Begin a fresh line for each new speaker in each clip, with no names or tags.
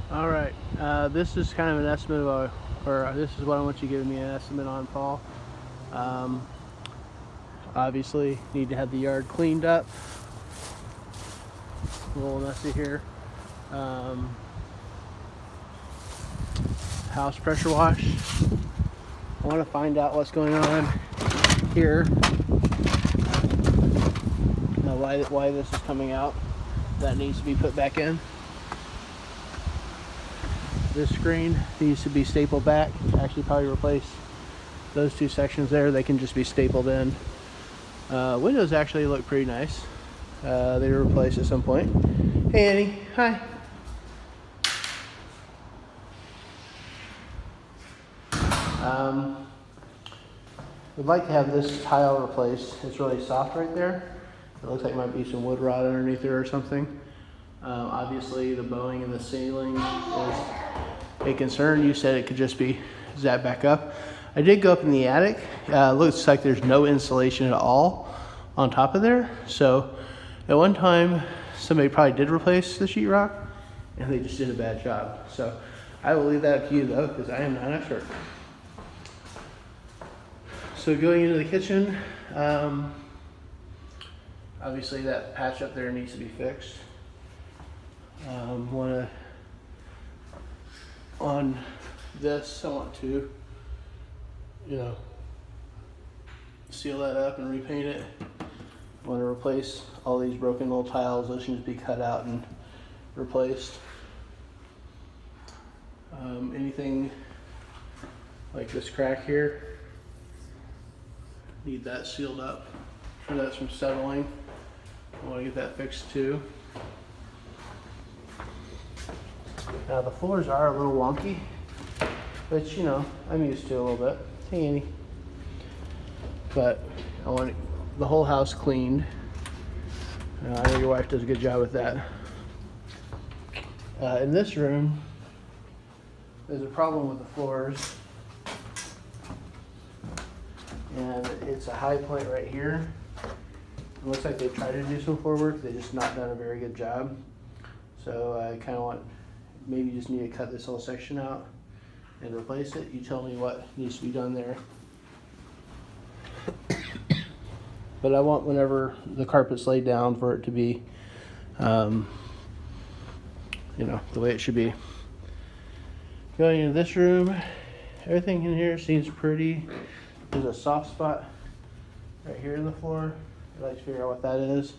All right, this is kind of an estimate of, this is what I want you giving me an estimate on, Paul. Um, Obviously, need to have the yard cleaned up. A little messy here. Um, House pressure wash. I want to find out what's going on here. Why this is coming out. That needs to be put back in. This screen needs to be stapled back. Actually, probably replace those two sections there. They can just be stapled in. Windows actually look pretty nice. They were replaced at some point. Hey Annie, hi. We'd like to have this tile replaced. It's really soft right there. It looks like it might be some wood rot underneath there or something. Obviously the bowing in the ceiling is a concern. You said it could just be zapped back up. I did go up in the attic. Looks like there's no insulation at all on top of there. So at one time, somebody probably did replace the sheetrock and they just did a bad job. So I will leave that up to you though, because I am not an expert. So going into the kitchen, obviously that patch up there needs to be fixed. On this, I want to, seal that up and repaint it. I want to replace all these broken little tiles. Those need to be cut out and replaced. Anything like this crack here, need that sealed up. Sure that's from settling. I want to get that fixed too. Now the floors are a little wonky, which I'm used to a little bit. Hey Annie. But I want the whole house cleaned. I know your wife does a good job with that. In this room, there's a problem with the floors. And it's a high point right here. It looks like they tried to do some floor work. They just not done a very good job. So I kind of want, maybe just need to cut this whole section out and replace it. You tell me what needs to be done there. But I want, whenever the carpet's laid down, for it to be, the way it should be. Going into this room, everything in here seems pretty. There's a soft spot right here in the floor. I'd like to figure out what that is.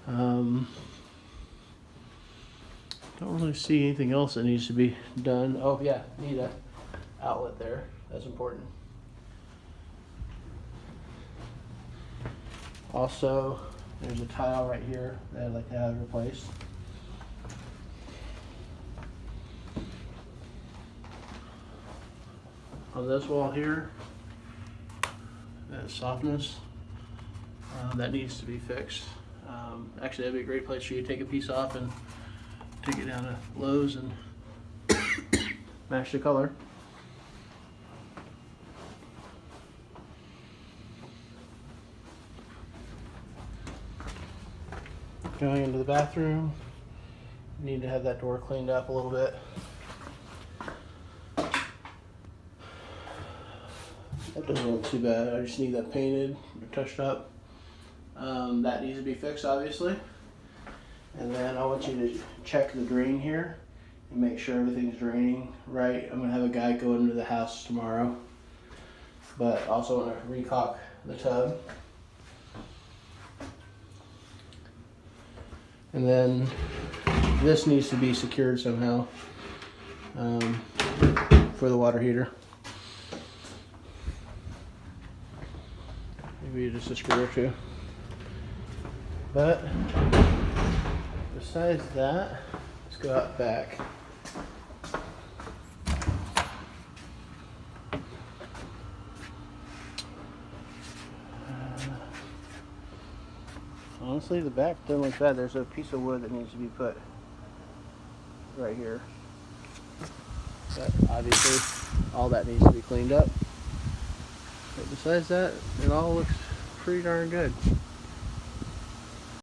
Don't really see anything else that needs to be done. Oh yeah, need a outlet there. That's important. Also, there's a tile right here that I'd like to have replaced. On this wall here, that softness, that needs to be fixed. Actually, that'd be a great place for you to take a piece off and take it down to Lowe's and match the color. Going into the bathroom, need to have that door cleaned up a little bit. That doesn't look too bad. I just need that painted or touched up. That needs to be fixed, obviously. And then I want you to check the drain here and make sure everything's draining right. I'm gonna have a guy go into the house tomorrow, but also want to recaulk the tub. And then this needs to be secured somehow for the water heater. Maybe just a screw or two. But besides that, let's go out back. Honestly, the back doesn't look bad. There's a piece of wood that needs to be put right here. But obviously, all that needs to be cleaned up. But besides that, it all looks pretty darn good.